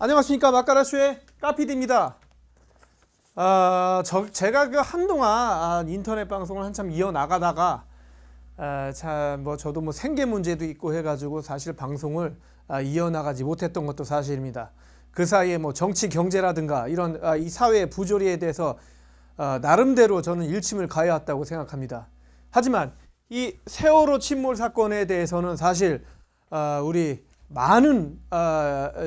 안녕하십니까. 맛가라쇼의 까피디입니다. 제가 한동안 인터넷 방송을 한참 이어나가다가 저도 생계 문제도 있고 해가지고 사실 방송을 이어나가지 못했던 것도 사실입니다. 그 사이에 정치 경제라든가 이런 이 사회의 부조리에 대해서 나름대로 저는 일침을 가해왔다고 생각합니다. 하지만 이 세월호 침몰 사건에 대해서는 사실 우리 많은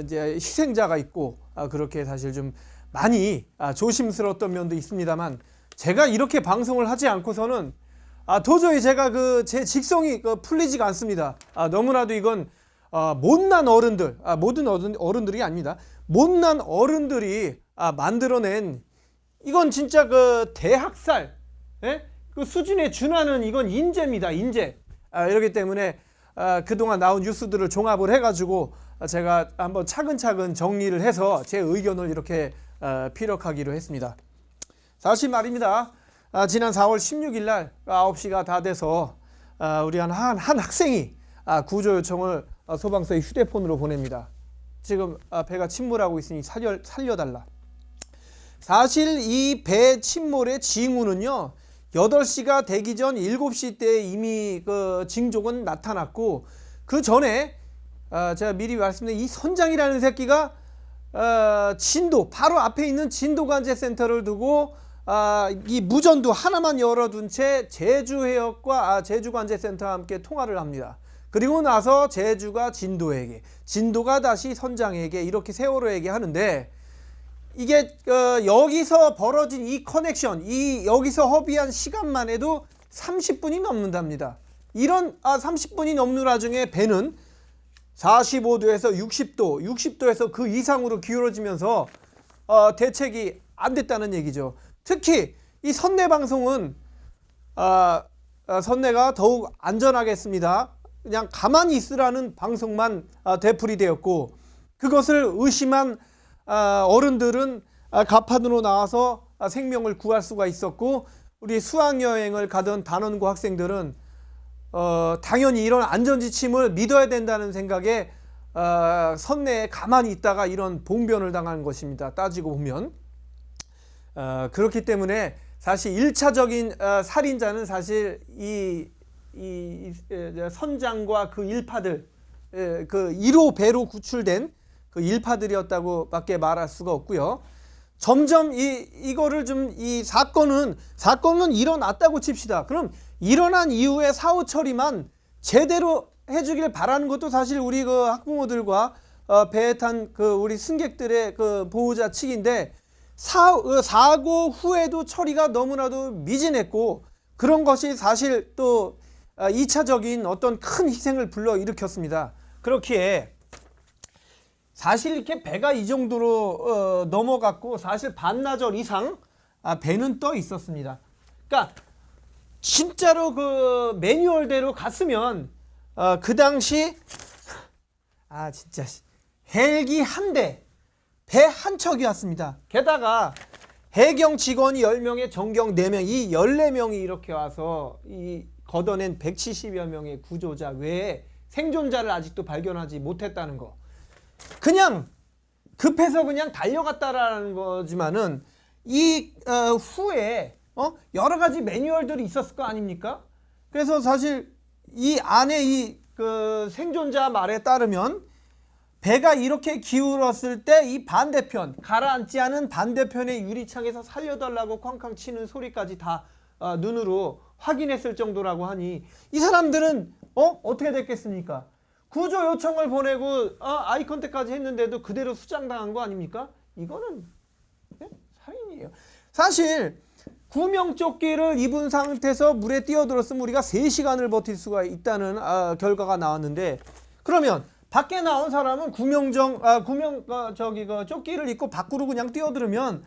이제 희생자가 있고 그렇게 사실 좀 많이 조심스러웠던 면도 있습니다만, 제가 이렇게 방송을 하지 않고서는 도저히 제가 제 직성이 풀리지가 않습니다. 너무나도 이건 못난 어른들, 모든 어른들이 아닙니다. 못난 어른들이 만들어낸, 이건 진짜 대학살, 예? 그 수준에 준하는 이건 인재입니다. 인재. 이렇기 때문에 그동안 나온 뉴스들을 종합을 해가지고 제가 한번 차근차근 정리를 해서 제 의견을 이렇게 피력하기로 했습니다. 사실 말입니다. 지난 4월 16일 날 9시가 다 돼서 우리 한 학생이 구조 요청을 소방서에 휴대폰으로 보냅니다. 지금 배가 침몰하고 있으니 살려달라. 사실 이 배 침몰의 징후는요, 8시가 되기 전 7시 때 이미 징조는 나타났고, 그 전에 제가 미리 말씀드린 이 선장이라는 새끼가 바로 앞에 있는 진도관제센터를 두고 이 무전도 하나만 열어둔 채 제주해역과 제주관제센터와 함께 통화를 합니다. 그리고 나서 제주가 진도에게, 진도가 다시 선장에게, 이렇게 세월호에게 하는데, 이게 여기서 벌어진 이 커넥션, 여기서 허비한 시간만 해도 30분이 넘는답니다. 이런 30분이 넘는 와중에 배는 45도에서 60도에서 그 이상으로 기울어지면서 대책이 안 됐다는 얘기죠. 특히 이 선내 방송은 선내가 더욱 안전하겠습니다, 그냥 가만히 있으라는 방송만 되풀이 되었고, 그것을 의심한 어른들은 가판으로 나와서 생명을 구할 수가 있었고, 우리 수학여행을 가던 단원고 학생들은 당연히 이런 안전지침을 믿어야 된다는 생각에 선내에 가만히 있다가 이런 봉변을 당한 것입니다. 따지고 보면 그렇기 때문에 사실 1차적인 살인자는 사실 이 선장과 그 일파들, 그 1호 배로 구출된 그 일파들이었다고 밖에 말할 수가 없고요. 점점 이거를 좀 이 사건은 일어났다고 칩시다. 그럼 일어난 이후에 사후 처리만 제대로 해주길 바라는 것도 사실 우리 학부모들과 배에 탄 우리 승객들의 보호자 측인데, 사고 후에도 처리가 너무나도 미진했고, 그런 것이 사실 또 2차적인 어떤 큰 희생을 불러일으켰습니다. 그렇기에 사실 이렇게 배가 이 정도로 넘어갔고, 사실 반나절 이상 배는 떠 있었습니다. 그러니까 진짜로 매뉴얼대로 갔으면 그 당시 진짜 헬기 한 대, 배 한 척이었습니다. 게다가 해경 직원이 10명에 정경 4명, 이 14명이 이렇게 와서 이 걷어낸 170여 명의 구조자 외에 생존자를 아직도 발견하지 못했다는 거. 그냥 급해서 그냥 달려갔다라는 거지만은 이 후에 여러 가지 매뉴얼들이 있었을 거 아닙니까? 그래서 사실 이 안에 이 생존자 말에 따르면 배가 이렇게 기울었을 때 이 반대편, 가라앉지 않은 반대편의 유리창에서 살려달라고 쾅쾅 치는 소리까지 다 눈으로 확인했을 정도라고 하니, 이 사람들은 어떻게 됐겠습니까? 구조 요청을 보내고 아이 컨택까지 했는데도 그대로 수장당한 거 아닙니까? 이거는 살인이에요. 사실 구명조끼를 입은 상태에서 물에 뛰어들었으면 우리가 3시간을 버틸 수가 있다는 결과가 나왔는데, 그러면 밖에 나온 사람은 조끼를 입고 밖으로 그냥 뛰어들으면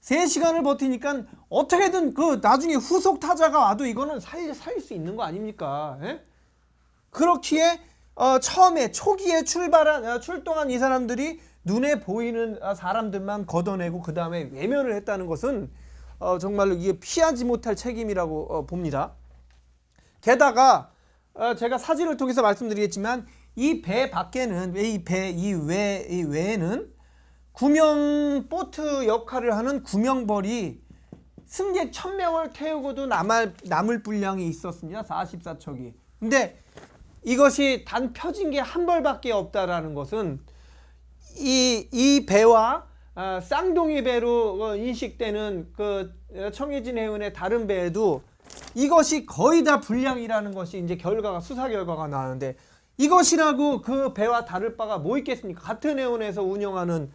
3시간을 버티니까 어떻게든 나중에 후속 타자가 와도 이거는 살릴 수 있는 거 아닙니까? 예? 그렇기에 처음에 초기에 출동한 이 사람들이 눈에 보이는 사람들만 걷어내고 그 다음에 외면을 했다는 것은 정말로 이게 피하지 못할 책임이라고 봅니다. 게다가 제가 사진을 통해서 말씀드리겠지만, 이 배 밖에는, 이 외에는 구명 보트 역할을 하는 구명벌이 승객 1000명을 태우고도 남을 분량이 있었습니다. 44척이. 근데 이것이 단 펴진 게 한 벌밖에 없다라는 것은 이 배와 쌍둥이 배로 인식되는 그 청해진 해운의 다른 배에도 이것이 거의 다 불량이라는 것이 이제 수사 결과가 나왔는데, 이것이라고 그 배와 다를 바가 뭐 있겠습니까? 같은 해운에서 운영하는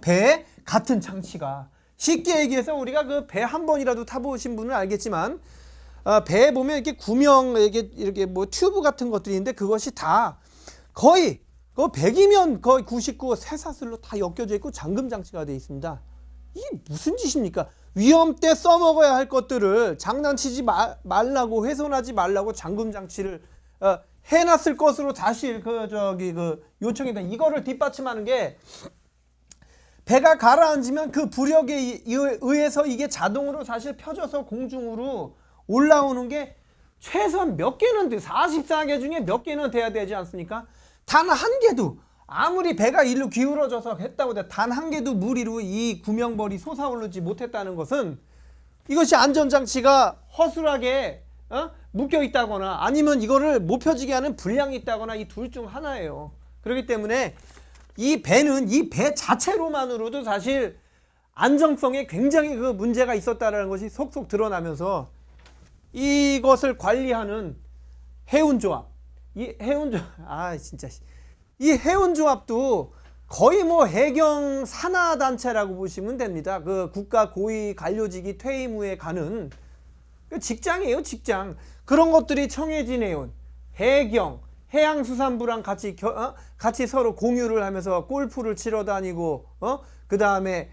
배에 같은 장치가, 쉽게 얘기해서 우리가 그 배 한 번이라도 타보신 분은 알겠지만 배에 보면 이렇게 구명 이렇게 뭐 튜브 같은 것들이 있는데 그것이 다 거의 그 100이면 거의 99 쇠사슬로 다 엮여져 있고 잠금 장치가 되어 있습니다. 이게 무슨 짓입니까? 위험 때 써먹어야 할 것들을 장난치지 말라고, 훼손하지 말라고 잠금 장치를 해놨을 것으로 사실 요청이다. 이거를 뒷받침하는 게, 배가 가라앉으면 그 부력에 의해서 이게 자동으로 사실 펴져서 공중으로 올라오는 게 최소한 몇 개는 44개 중에 몇 개는 돼야 되지 않습니까? 단 한 개도, 아무리 배가 일로 기울어져서 했다고 해도 단 한 개도 물 위로 이 구명벌이 솟아오르지 못했다는 것은 이것이 안전장치가 허술하게 묶여 있다거나 아니면 이거를 못 펴지게 하는 불량이 있다거나 이 둘 중 하나예요. 그렇기 때문에 이 배는 이 배 자체로만으로도 사실 안정성에 굉장히 그 문제가 있었다는 것이 속속 드러나면서, 이것을 관리하는 해운조합, 이 해운조합도 거의 뭐 해경 산하단체라고 보시면 됩니다. 그 국가 고위 관료직이 퇴임 후에 가는 그 직장이에요, 직장. 그런 것들이 청해진 해운, 해경, 해양수산부랑 같이 서로 공유를 하면서 골프를 치러 다니고, 그 다음에,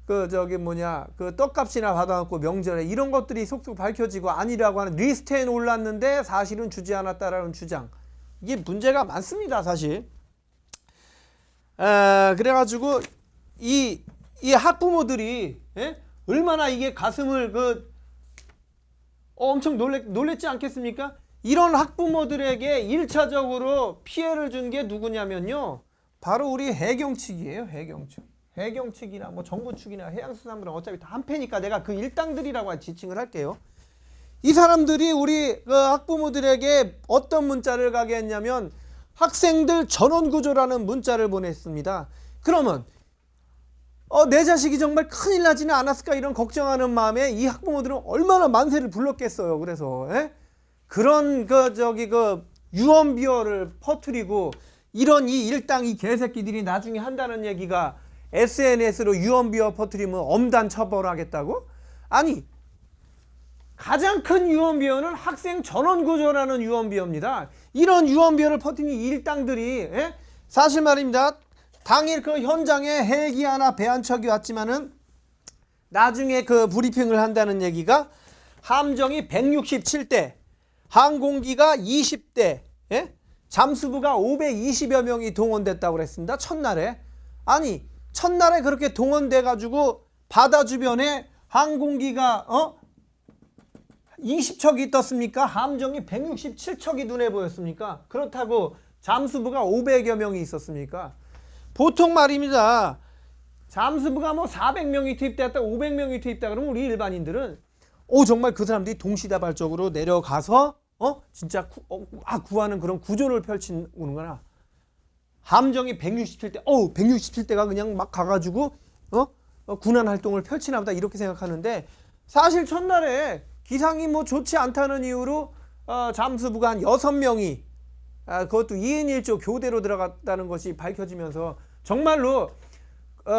그 떡값이나 받아놓고 명절에 이런 것들이 속속 밝혀지고 아니라고 하는 리스트에 올랐는데 사실은 주지 않았다라는 주장. 이게 문제가 많습니다, 사실. 그래가지고 이 학부모들이 얼마나 이게 가슴을 엄청 놀랬지 않겠습니까? 이런 학부모들에게 1차적으로 피해를 준 게 누구냐면요, 바로 우리 해경 측이에요. 해경 측. 해경 측이나 뭐 정부 측이나 해양수산부랑 어차피 다 한패니까 내가 그 일당들이라고 지칭을 할게요. 이 사람들이 우리 학부모들에게 어떤 문자를 가게 했냐면 학생들 전원구조라는 문자를 보냈습니다. 그러면 내 자식이 정말 큰일 나지는 않았을까 이런 걱정하는 마음에 이 학부모들은 얼마나 만세를 불렀겠어요. 그래서 그런 유언비어를 퍼뜨리고, 이런 이 일당 이 개새끼들이 나중에 한다는 얘기가 SNS로 유언비어 퍼뜨리면 엄단 처벌하겠다고? 아니, 가장 큰 유언비어는 학생 전원구조라는 유언비어입니다. 이런 유언비어를 퍼뜨린 이 일당들이 사실 말입니다. 당일 그 현장에 헬기 하나 배 한 척이 왔지만은 나중에 그 브리핑을 한다는 얘기가 함정이 167대, 항공기가 20대, 잠수부가 520여 명이 동원됐다고 그랬습니다. 첫날에. 아니, 첫날에 그렇게 동원돼 가지고 바다 주변에 항공기가 20척이 떴습니까? 함정이 167척이 눈에 보였습니까? 그렇다고 잠수부가 500여 명이 있었습니까? 보통 말입니다. 잠수부가 뭐 400명이 투입되었다, 500명이 투입되었다 그러면 우리 일반인들은 정말 그 사람들이 동시다발적으로 내려가서 진짜 구하는 그런 구조를 펼치는구나. 함정이 167대, 167대가 그냥 막 가가지고 군안 활동을 펼치나 보다 이렇게 생각하는데, 사실 첫날에 기상이 뭐 좋지 않다는 이유로 잠수부가 한 6명이 그것도 2인 1조 교대로 들어갔다는 것이 밝혀지면서 정말로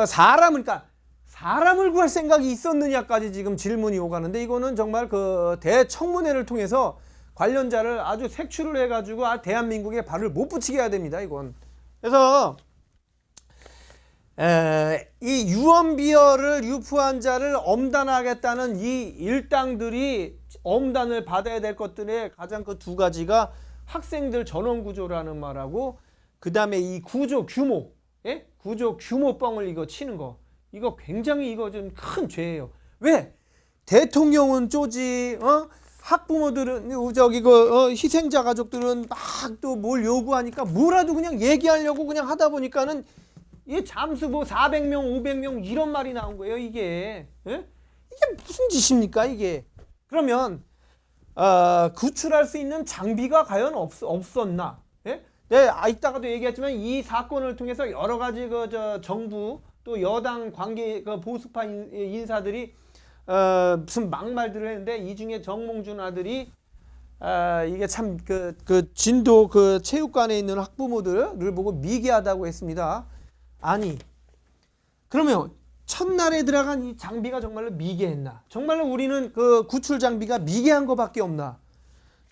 사람을 구할 생각이 있었느냐까지 지금 질문이 오가는데, 이거는 정말 그 대청문회를 통해서 관련자를 아주 색출을 해가지고 대한민국에 발을 못 붙이게 해야 됩니다, 이건. 그래서 이 유언비어를 유포한 자를 엄단하겠다는 이 일당들이 엄단을 받아야 될 것들의 가장 그 두 가지가 학생들 전원구조라는 말하고, 그 다음에 이 구조 규모, 구조 규모 뻥을 이거 치는 거, 이거 굉장히 이거 좀 큰 죄예요. 왜? 대통령은 쪼지, 학부모들은 희생자 가족들은 막 또 뭘 요구하니까 뭐라도 그냥 얘기하려고 그냥 하다 보니까는 이 잠수부 400명, 500명 이런 말이 나온 거예요, 이게. 예? 이게 무슨 짓입니까, 이게? 그러면 구출할 수 있는 장비가 과연 없었나? 예? 네, 이따가도 얘기했지만 이 사건을 통해서 여러 가지 정부 또 여당 관계 보수파 인사들이 무슨 막말들을 했는데 이 중에 정몽준 아들이 이게 참 진도 체육관에 있는 학부모들을 보고 미개하다고 했습니다. 아니, 그러면 첫날에 들어간 이 장비가 정말로 미개했나? 정말로 우리는 구출 장비가 미개한 것밖에 없나?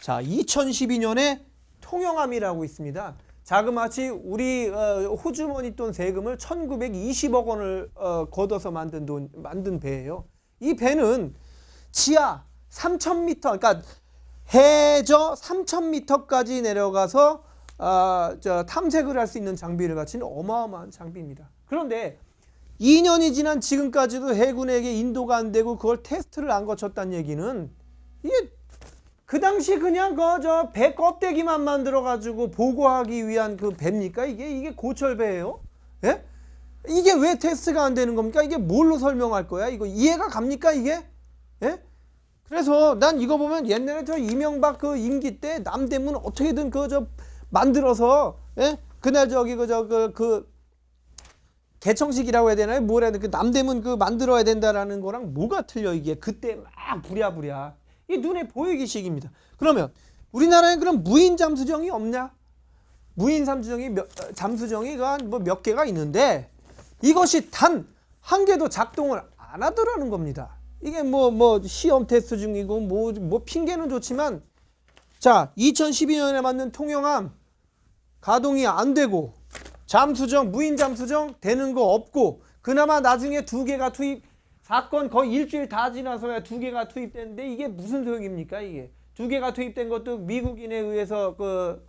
자, 2012년에 통영함이라고 있습니다. 자그마치 우리 호주머니 돈 세금을 1920억 원을 걷어서 만든 배예요. 이 배는 지하 3,000m, 그러니까 해저 3,000m까지 내려가서 탐색을 할 수 있는 장비를 갖춘 어마어마한 장비입니다. 그런데 2년이 지난 지금까지도 해군에게 인도가 안 되고 그걸 테스트를 안 거쳤다는 얘기는 이게 그 당시 그냥 배 껍데기만 만들어 가지고 보고하기 위한 그 배입니까? 이게 고철배예요? 예? 이게 왜 테스트가 안 되는 겁니까? 이게 뭘로 설명할 거야? 이거 이해가 갑니까? 이게? 예? 그래서 난 이거 보면 옛날에 이명박 임기 때 남대문 어떻게든 만들어서, 예? 그날 개청식이라고 해야 되나요? 뭐라 해야 되나? 남대문 만들어야 된다라는 거랑 뭐가 틀려, 이게? 그때 막 부랴부랴. 이 눈에 보이기식입니다. 그러면 우리나라에 그럼 무인 잠수정이 없냐? 무인 잠수정이 몇 개가 있는데 이것이 단 한 개도 작동을 안 하더라는 겁니다. 이게 시험 테스트 중이고 뭐 핑계는 좋지만, 자, 2012년에 만든 통영함 가동이 안 되고 무인 잠수정 되는 거 없고, 그나마 나중에 2개가 사건 거의 일주일 다 지나서야 2개가 투입됐는데 이게 무슨 소용입니까? 이게 2개가 투입된 것도 미국인에 의해서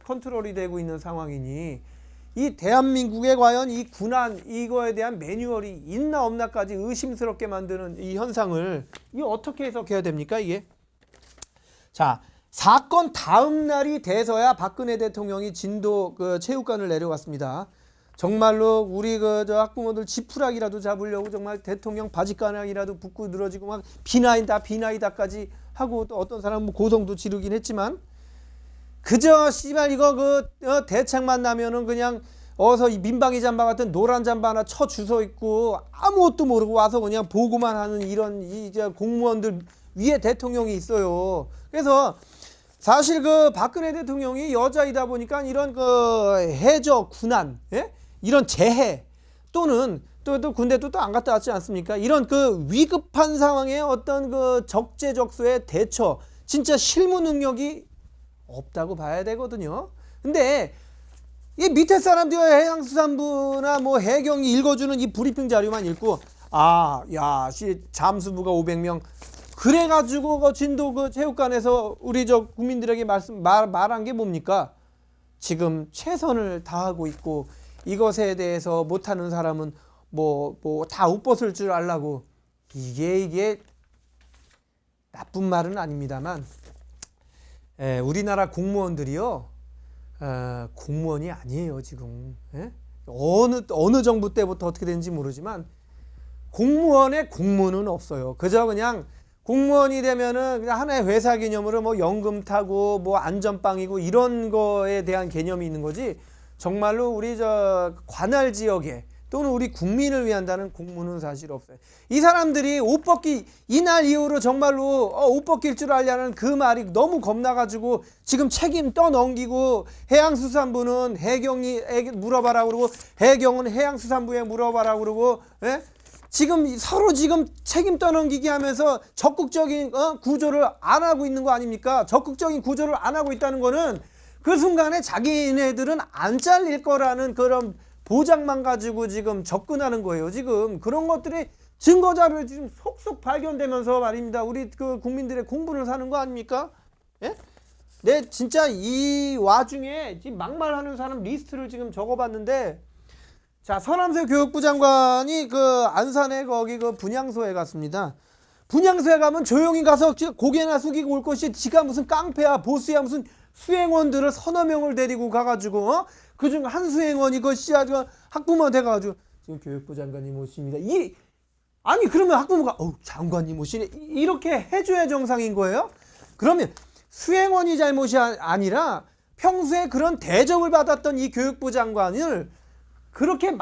컨트롤이 되고 있는 상황이니, 이 대한민국에 과연 이 군안 이거에 대한 매뉴얼이 있나 없나까지 의심스럽게 만드는 이 현상을 이 어떻게 해석해야 됩니까, 이게? 자, 사건 다음 날이 돼서야 박근혜 대통령이 진도 체육관을 내려갔습니다. 정말로 우리 학부모들 지푸라기라도 잡으려고 정말 대통령 바지가랑이라도 붙고 늘어지고 막 비나이다까지 하고, 또 어떤 사람은 고성도 지르긴 했지만, 그저 씨발 이거 대책만 나면은 그냥 어서 이 민방위 잠바 같은 노란 잠바 하나 쳐 주워 있고 아무것도 모르고 와서 그냥 보고만 하는 이런 공무원들 위에 대통령이 있어요. 그래서 사실 박근혜 대통령이 여자이다 보니까 이런 해저 군안, 예? 이런 재해 또는 또 군대도 또 안 갔다 왔지 않습니까? 이런 위급한 상황에 어떤 적재적소의 대처, 진짜 실무 능력이 없다고 봐야 되거든요. 근데 이 밑에 사람들이 해양수산부나 해경이 읽어주는 이 브리핑 자료만 읽고 잠수부가 500명 그래가지고 진도 체육관에서 우리 국민들에게 말한 게 뭡니까? 지금 최선을 다하고 있고 이것에 대해서 못하는 사람은 다 웃벗을 줄 알라고. 이게 나쁜 말은 아닙니다만, 우리나라 공무원들이요, 공무원이 아니에요 지금. 예? 어느 정부 때부터 어떻게 되는지 모르지만 공무원의 공무는 없어요. 그저 그냥 공무원이 되면은 그냥 하나의 회사 개념으로 연금 타고 안전빵이고 이런 거에 대한 개념이 있는 거지, 정말로 우리 관할 지역에 또는 우리 국민을 위한다는 공무는 사실 없어요. 이 사람들이 옷 벗기 이날 이후로 정말로 옷 벗길 줄 알냐는 그 말이 너무 겁나가지고 지금 책임 떠넘기고, 해양수산부는 해경이 물어봐라 그러고 해경은 해양수산부에 물어봐라 그러고, 예? 지금 서로 책임 떠넘기기 하면서 적극적인 구조를 안 하고 있는 거 아닙니까? 적극적인 구조를 안 하고 있다는 거는 그 순간에 자기네들은 안 잘릴 거라는 그런 보장만 가지고 지금 접근하는 거예요. 지금 그런 것들이 증거자료에 지금 속속 발견되면서 말입니다. 우리 국민들의 공분을 사는 거 아닙니까? 예? 네, 진짜 이 와중에 지금 막말하는 사람 리스트를 지금 적어봤는데, 자, 서남세 교육부 장관이 안산에 거기 분향소에 갔습니다. 분향소에 가면 조용히 가서 고개나 숙이고 올 것이, 지가 무슨 깡패야 보스야, 무슨 수행원들을 서너 명을 데리고 가가지고 그중 한 수행원이 학부모 돼가지고 손남수 교육부 장관님 오십니다. 아니 그러면 학부모가 장관님 오시네 이렇게 해줘야 정상인 거예요? 그러면 수행원이 잘못이 아니라 평소에 그런 대접을 받았던 이 교육부 장관을 그렇게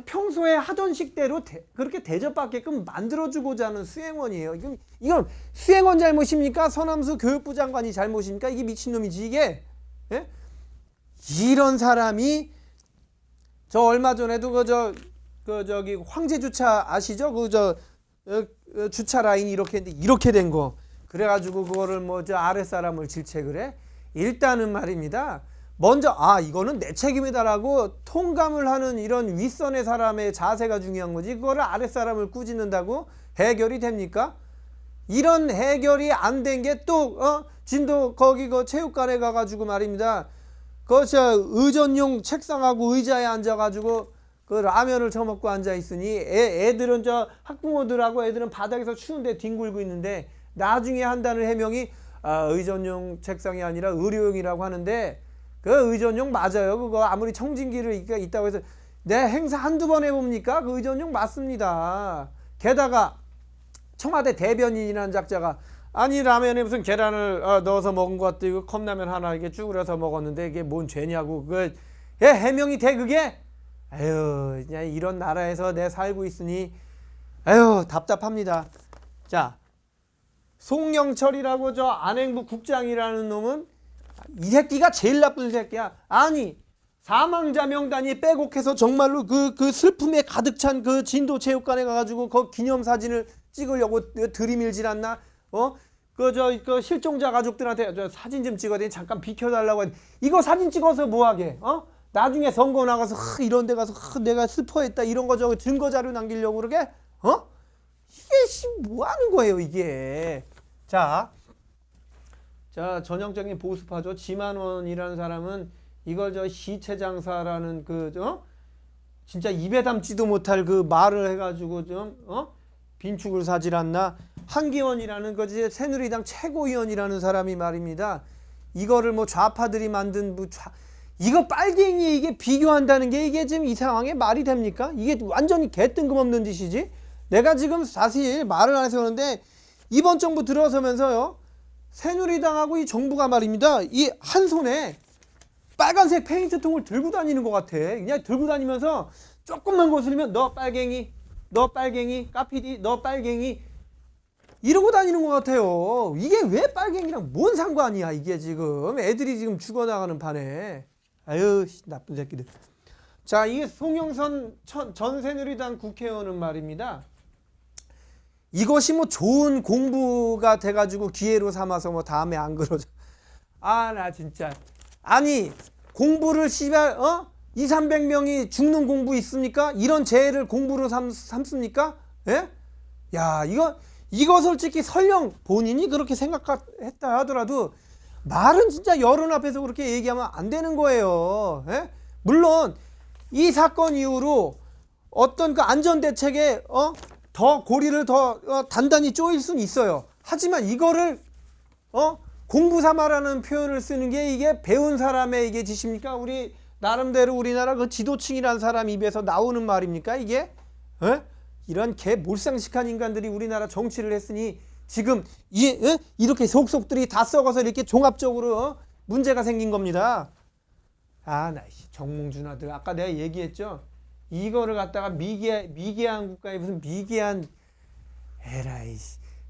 평소에 하던 식대로 그렇게 대접받게끔 만들어주고자 하는 수행원이에요. 이건 수행원 잘못입니까? 서남수 교육부 장관이 잘못입니까? 이게 미친놈이지 이게. 예? 이런 사람이 저 얼마 전에도 저기 황제 주차 아시죠? 주차 라인 이렇게 된 거. 그래가지고 그거를 뭐 저 아랫사람을 질책을 해. 일단은 말입니다. 먼저 이거는 내 책임이다라고 통감을 하는 이런 윗선의 사람의 자세가 중요한 거지. 그거를 아랫사람을 꾸짖는다고 해결이 됩니까? 이런 해결이 안 된 게 또 진도 거기 체육관에 가가지고 말입니다. 의전용 책상하고 의자에 앉아가지고 그 라면을 처먹고 앉아 있으니 애들은 학부모들하고 애들은 바닥에서 추운데 뒹굴고 있는데 나중에 한다는 해명이 의전용 책상이 아니라 의료용이라고 하는데 그 의전용 맞아요. 그거 아무리 청진기를 있다고 해서 내 행사 한두 번 해봅니까? 그 의전용 맞습니다. 게다가 청와대 대변인이라는 작자가 아니 라면에 무슨 계란을 넣어서 먹은 것 같아. 이거 컵라면 하나 이게 쭈그려서 먹었는데 이게 뭔 죄냐고. 해명이 돼 그게? 아유 그냥 이런 나라에서 내 살고 있으니 아유 답답합니다. 자 송영철이라고 저 안행부 국장이라는 놈은 이 새끼가 제일 나쁜 새끼야. 아니 사망자 명단이 빼곡해서 정말로 그 슬픔에 가득 찬 그 진도 체육관에 가가지고 그 기념사진을 찍으려고 들이밀질 않나? 그 실종자 가족들한테 저 사진 좀 찍어야 돼. 잠깐 비켜달라고 했는데 이거 사진 찍어서 뭐하게? 나중에 선거 나가서 이런 데 가서 내가 슬퍼했다 이런 거 저거 증거 자료 남기려고 그러게? 이게 뭐 하는 거예요 이게? 자 전형적인 보수파죠. 지만원이라는 사람은 이걸 시체 장사라는 진짜 입에 담지도 못할 그 말을 해가지고 빈축을 사질 않나. 한기원이라는 새누리당 최고위원이라는 사람이 말입니다. 이거를 뭐 좌파들이 만든 이거 빨갱이 이게 비교한다는 게 이게 지금 이 상황에 말이 됩니까? 이게 완전히 개뜬금없는 짓이지. 내가 지금 사실 말을 안 해서 그러는데 이번 정부 들어서면서요 새누리당하고 이 정부가 말입니다. 이 한 손에 빨간색 페인트통을 들고 다니는 것 같아. 그냥 들고 다니면서 조금만 거슬리면 너 빨갱이, 까피디, 너 빨갱이 이러고 다니는 것 같아요. 이게 왜 빨갱이랑 뭔 상관이야 이게 지금. 애들이 지금 죽어나가는 판에. 아유 나쁜 새끼들. 자 이게 송영선 전 새누리당 국회의원은 말입니다. 이것이 뭐 좋은 공부가 돼가지고 기회로 삼아서 뭐 다음에 안 그러죠. 나 진짜. 아니 공부를 200~300명이 죽는 공부 있습니까? 이런 재해를 공부로 삼습니까? 예? 야 이거 솔직히 설령 본인이 그렇게 생각했다 하더라도 말은 진짜 여론 앞에서 그렇게 얘기하면 안 되는 거예요. 예? 물론 이 사건 이후로 어떤 그 안전대책에 더 고리를 더 단단히 조일 수는 있어요. 하지만 이거를 공부 삼아라는 표현을 쓰는 게 이게 배운 사람의 이게 짓입니까? 우리 나름대로 우리나라 그 지도층이라는 사람 입에서 나오는 말입니까? 이게? 이런 개 몰상식한 인간들이 우리나라 정치를 했으니 지금 이렇게 속속들이 다 썩어서 이렇게 종합적으로 문제가 생긴 겁니다. 정몽준 아들 아까 내가 얘기했죠. 이거를 갖다가 미개한 국가에 무슨 미개한 에라이.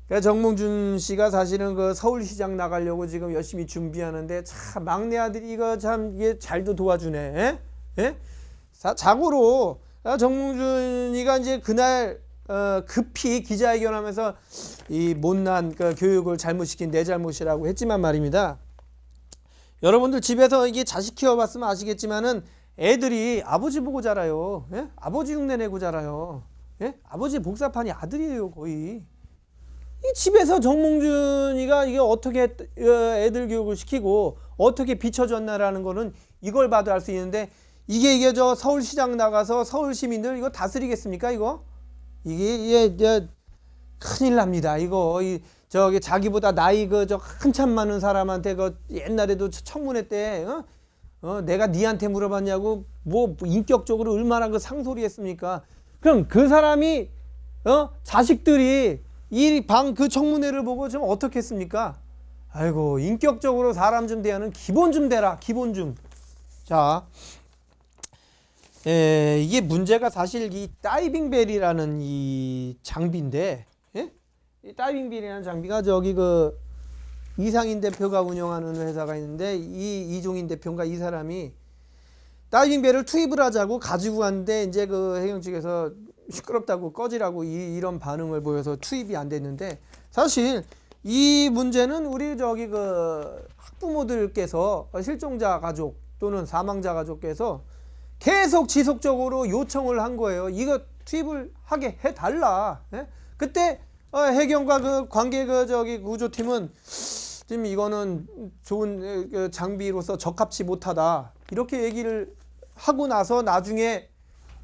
그러니까 정몽준 씨가 사실은 그 서울시장 나가려고 지금 열심히 준비하는데 참 막내 아들이 이거 참 이게 잘도 도와주네. 예? 자고로 정몽준이가 이제 그날 급히 기자회견하면서 이 못난 그 교육을 잘못시킨 내 잘못이라고 했지만 말입니다. 여러분들 집에서 이게 자식 키워봤으면 아시겠지만은 애들이 아버지 보고 자라요. 예? 아버지 흉내 내고 자라요. 예? 아버지 복사판이 아들이에요 거의. 이 집에서 정몽준이가 이게 어떻게 애들 교육을 시키고 어떻게 비춰졌나라는 거는 이걸 봐도 알 수 있는데 이게 저 서울시장 나가서 서울 시민들 이거 다스리겠습니까 이거? 이게 큰일 납니다. 이거 저기 자기보다 나이 저 한참 많은 사람한테 옛날에도 청문회 때 내가 니한테 물어봤냐고 뭐 인격적으로 얼마나 그 상소리했습니까? 그럼 그 사람이 자식들이 이 방 그 청문회를 보고 좀 어떻게 했습니까? 아이고 인격적으로 사람 좀 대하는 기본 좀 대라 기본 좀. 자, 이게 문제가 사실 이 다이빙벨이라는 이 장비인데, 예? 이 다이빙벨이라는 장비가 저기 그 이상인 대표가 운영하는 회사가 있는데 이 이종인 대표인가 이 사람이 다이빙벨을 투입을 하자고 가지고 갔는데 이제 그 해경 측에서 시끄럽다고 꺼지라고 이런 반응을 보여서 투입이 안 됐는데 사실 이 문제는 우리 저기 그 학부모들께서 실종자 가족 또는 사망자 가족께서 계속 지속적으로 요청을 한 거예요. 이거 투입을 하게 해달라. 예? 그때 해경과 그 관계 그 저기 구조팀은 지금 이거는 좋은 장비로서 적합치 못하다 이렇게 얘기를 하고 나서 나중에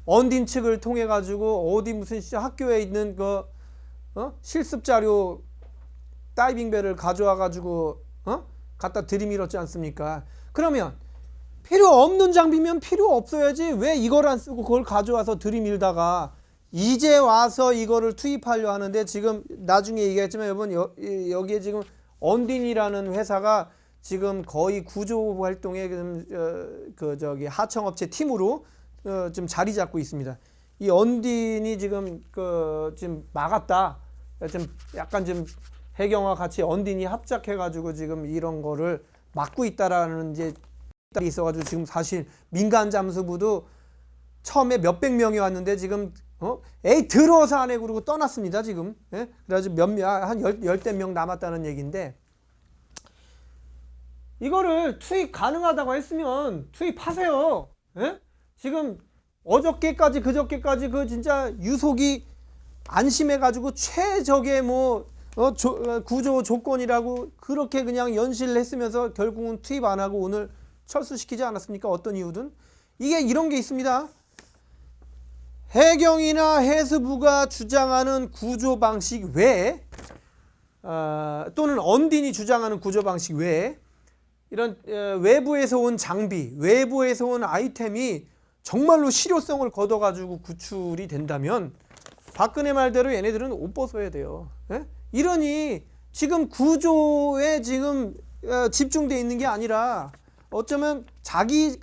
언딘 측을 통해 가지고 어디 무슨 학교에 있는 그 실습 자료 다이빙벨을 가져와 가지고 갖다 들이밀었지 않습니까? 그러면 필요 없는 장비면 필요 없어야지 왜 이걸 안 쓰고 그걸 가져와서 들이밀다가 이제 와서 이거를 투입하려 하는데 지금 나중에 얘기했지만 여러분 여기에 지금 언딘이라는 회사가 지금 거의 구조 활동에 그 저기 하청업체 팀으로 지금 자리 잡고 있습니다. 이 언딘이 지금 지금 막았다. 좀 약간 좀 해경과 같이 언딘이 합작해 가지고 지금 이런 거를 막고 있다라는 이제 있어가지고 지금 사실 민간 잠수부도 처음에 몇백 명이 왔는데 지금 에이 들어서 안 해 그러고 떠났습니다 지금. 예? 그래가지고 한 열댓 명 남았다는 얘기인데 이거를 투입 가능하다고 했으면 투입하세요. 예? 지금 어저께까지 그저께까지 그 진짜 유속이 안심해가지고 최적의 뭐 구조 조건이라고 그렇게 그냥 연실을 했으면서 결국은 투입 안 하고 오늘 철수시키지 않았습니까? 어떤 이유든 이게 이런 게 있습니다. 해경이나 해수부가 주장하는 구조 방식 외에 또는 언딘이 주장하는 구조 방식 외에 이런 외부에서 온 장비, 외부에서 온 아이템이 정말로 실효성을 거둬가지고 구출이 된다면 박근혜 말대로 얘네들은 옷 벗어야 돼요. 예? 이러니 지금 구조에 지금 집중돼 있는 게 아니라 어쩌면 자기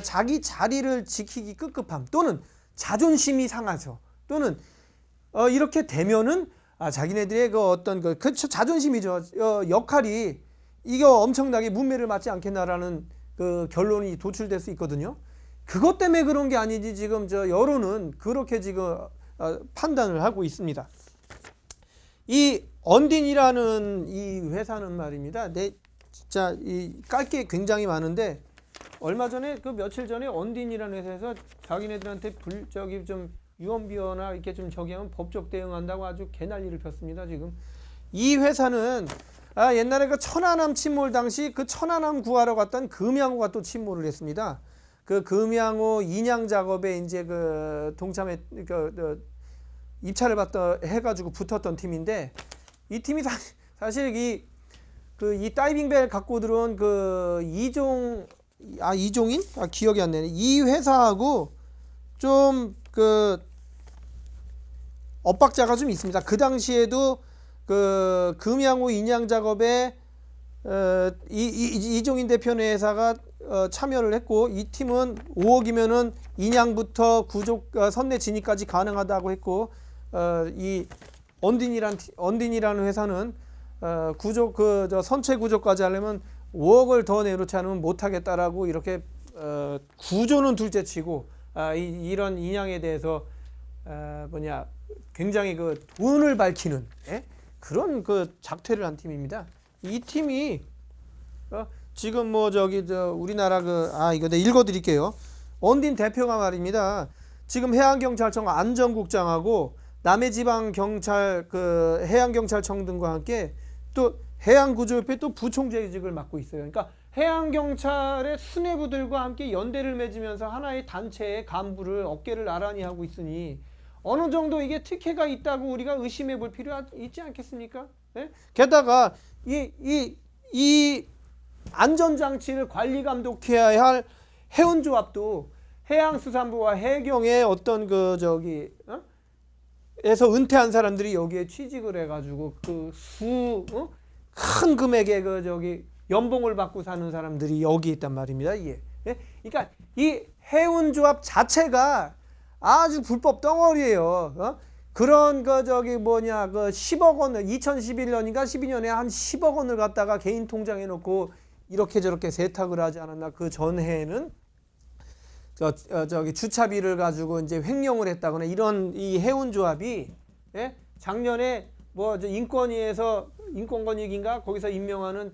자기 자리를 지키기 급급함 또는 자존심이 상해서 또는 이렇게 되면은 자기네들의 그 어떤 그 자존심이죠. 역할이 이거 엄청나게 문매를 맞지 않겠나라는 그 결론이 도출될 수 있거든요. 그것 때문에 그런 게 아니지 지금 저 여론은 그렇게 지금 판단을 하고 있습니다. 이 언딘이라는 이 회사는 말입니다. 진짜 깔 게 굉장히 많은데 얼마 전에 그 며칠 전에 언딘이라는 회사에서 자기네들한테 좀 유언비어나 이렇게 좀 저기 하면 법적 대응한다고 아주 개난리를 폈습니다. 지금 이 회사는 옛날에 그 천안함 침몰 당시 그 천안함 구하러 갔던 금양호가 또 침몰을 했습니다. 그 금양호 인양 작업에 이제 그 동참에 입찰을 받다 해가지고 붙었던 팀인데 이 팀이 사실 이 다이빙벨 갖고 들어온 그 이종인? 기억이 안 나네. 이 회사하고 좀 그 엇박자가 좀 있습니다. 그 당시에도 그 금양호 인양 작업에 이종인 대표네 회사가 참여를 했고 이 팀은 5억이면은 인양부터 구조 선내 진입까지 가능하다고 했고 이 언딘이라는 회사는 구조 선체 구조까지 하려면 5억을 더 내놓지 않으면 못하겠다라고 이렇게 구조는 둘째치고 이런 인양에 대해서 굉장히 그 돈을 밝히는 그런 그 작태를 한 팀입니다. 이 팀이 지금 뭐 우리나라 이거 내가 읽어드릴게요. 언딘 대표가 말입니다. 지금 해양경찰청 안전국장하고 남해지방경찰 해양경찰청 등과 함께 또 해양구조협회 또 부총재직을 맡고 있어요. 그러니까 해양경찰의 수뇌부들과 함께 연대를 맺으면서 하나의 단체의 간부를 어깨를 나란히 하고 있으니 어느 정도 이게 특혜가 있다고 우리가 의심해 볼 필요가 있지 않겠습니까? 네? 게다가 이 안전장치를 관리 감독해야 할 해운조합도 해양수산부와 해경의 어떤 에서 은퇴한 사람들이 여기에 취직을 해가지고 큰 금액의 연봉을 받고 사는 사람들이 여기 있단 말입니다. 이게. 예? 그러니까 이 해운조합 자체가 아주 불법 덩어리예요. 그런 10억 원을 2011년인가 12년에 한 10억 원을 갖다가 개인 통장에 놓고 이렇게 저렇게 세탁을 하지 않았나. 그 전해에는 주차비를 가지고 이제 횡령을 했다거나 이런 이 해운조합이, 예? 작년에 인권위에서 인권권익인가 거기서 임명하는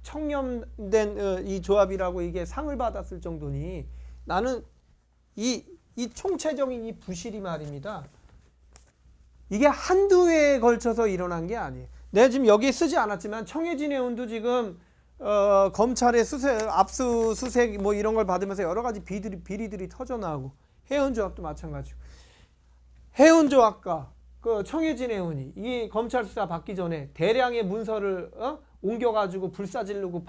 청렴된 이 조합이라고 이게 상을 받았을 정도니 나는 이 총체적인 이 부실이 말입니다. 이게 한두 해에 걸쳐서 일어난 게 아니에요. 내가 지금 여기에 쓰지 않았지만 청해진 해운도 지금 검찰의 압수수색 이런 걸 받으면서 여러 가지 비리들이 터져나오고 해운조합도 마찬가지고 해운조합과 그 청해진 해운이 이 검찰 수사 받기 전에 대량의 문서를 옮겨가지고 불사지르고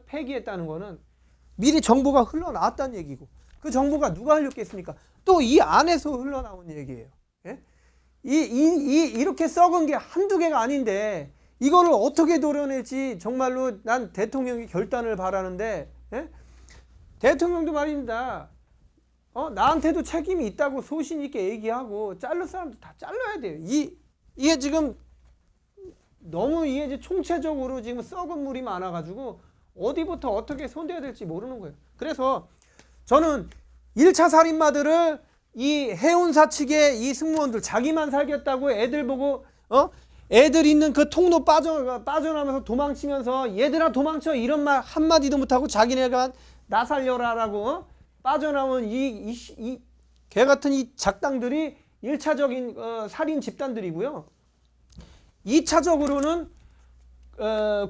폐기했다는 거는 미리 정보가 흘러나왔다는 얘기고 그 정보가 누가 흘렸겠습니까? 또 이 안에서 흘러나온 얘기예요. 예? 이렇게 썩은 게 한두 개가 아닌데 이거를 어떻게 도려낼지 정말로 난 대통령이 결단을 바라는데, 예? 대통령도 말입니다. 나한테도 책임이 있다고 소신 있게 얘기하고 자를 사람도 다 잘라야 돼요. 이게 지금 너무 이게 이제 총체적으로 지금 썩은 물이 많아가지고 어디부터 어떻게 손대야 될지 모르는 거예요. 그래서 저는 1차 살인마들을 이 해운사 측의 이 승무원들 자기만 살겠다고 애들 보고 애들 있는 그 통로 빠져나면서 도망치면서 얘들아 도망쳐 이런 말 한마디도 못하고 자기네가 나 살려라라고 빠져나온 이 개 같은 이 작당들이 1차적인 살인 집단들이고요. 2차적으로는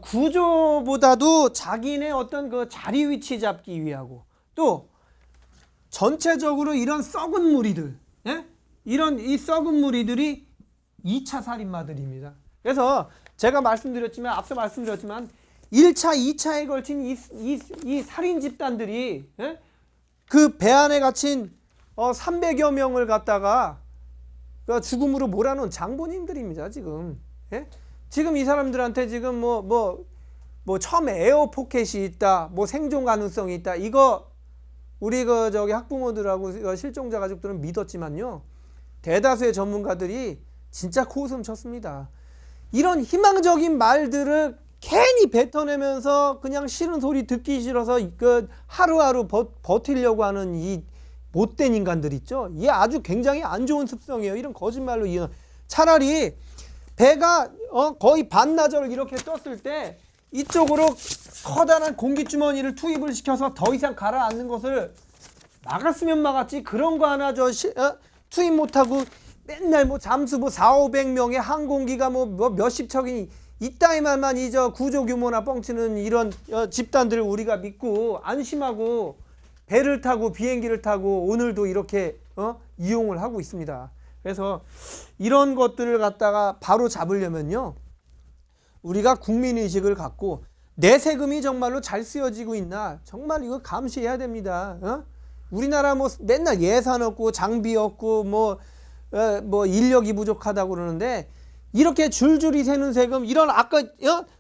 구조보다도 자기네 어떤 그 자리 위치 잡기 위하고 또 전체적으로 이런 썩은 무리들, 예? 이런 이 썩은 무리들이 2차 살인마들입니다. 그래서 제가 앞서 말씀드렸지만 1차, 2차에 걸친 이 살인 집단들이, 예? 그 배 안에 갇힌 300여 명을 갖다가 죽음으로 몰아놓은 장본인들입니다. 지금, 예? 지금 이 사람들한테 지금 처음에 에어 포켓이 있다, 생존 가능성이 있다. 이거 우리 학부모들하고 실종자 가족들은 믿었지만요. 대다수의 전문가들이 진짜 코웃음 쳤습니다. 이런 희망적인 말들을 괜히 뱉어내면서 그냥 싫은 소리 듣기 싫어서 하루하루 버티려고 하는 이 못된 인간들 있죠. 이게 아주 굉장히 안 좋은 습성이에요. 이런 거짓말로 차라리 배가 거의 반나절 이렇게 떴을 때 이쪽으로 커다란 공기주머니를 투입을 시켜서 더 이상 가라앉는 것을 막았으면 막았지. 그런 거 하나 투입 못하고 맨날 잠수 400~500명의 항공기가 몇십 척이 이따위 말만 구조 규모나 뻥치는 이런 집단들을 우리가 믿고 안심하고 배를 타고 비행기를 타고 오늘도 이렇게 이용을 하고 있습니다. 그래서 이런 것들을 갖다가 바로 잡으려면요. 우리가 국민의식을 갖고 내 세금이 정말로 잘 쓰여지고 있나 정말 이거 감시해야 됩니다. 우리나라 맨날 예산 없고 장비 없고 인력이 부족하다고 그러는데 이렇게 줄줄이 새는 세금 이런 아까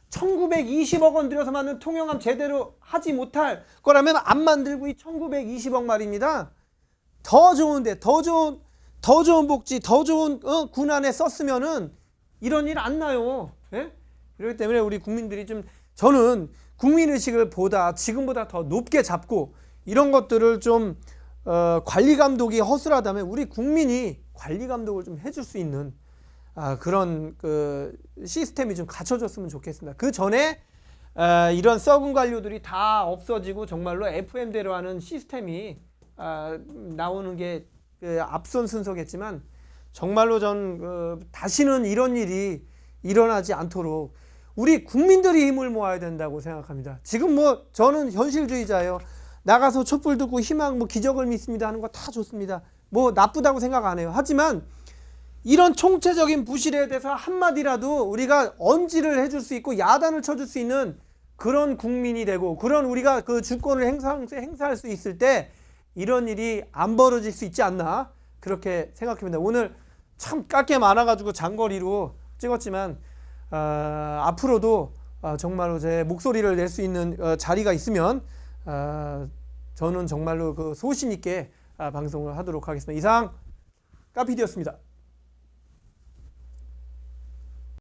1920억 원 들여서 만든 통영함 제대로 하지 못할 거라면 안 만들고 이 1920억 말입니다. 더 좋은데 더 좋은 복지 더 좋은 군안에 썼으면은 이런 일 안 나요. 예? 그렇기 때문에 우리 국민들이 저는 국민의식을 지금보다 더 높게 잡고 이런 것들을 좀 관리 감독이 허술하다면 우리 국민이 관리 감독을 좀 해줄 수 있는 그런 시스템이 좀 갖춰졌으면 좋겠습니다. 그 전에 이런 썩은 관료들이 다 없어지고 정말로 FM대로 하는 시스템이 나오는 게 앞선 순서겠지만 정말로 다시는 이런 일이 일어나지 않도록 우리 국민들이 힘을 모아야 된다고 생각합니다. 지금 저는 현실주의자예요. 나가서 촛불 듣고 희망 기적을 믿습니다 하는 거 다 좋습니다. 나쁘다고 생각 안 해요. 하지만 이런 총체적인 부실에 대해서 한마디라도 우리가 언지를 해줄 수 있고 야단을 쳐줄 수 있는 그런 국민이 되고 그런 우리가 그 주권을 행사할 수 있을 때 이런 일이 안 벌어질 수 있지 않나 그렇게 생각합니다. 오늘 참 짧게 많아가지고 장거리로 찍었지만 앞으로도 정말로 제 목소리를 낼 수 있는 자리가 있으면 저는 정말로 그 소신 있게 방송을 하도록 하겠습니다. 이상 까피디였습니다.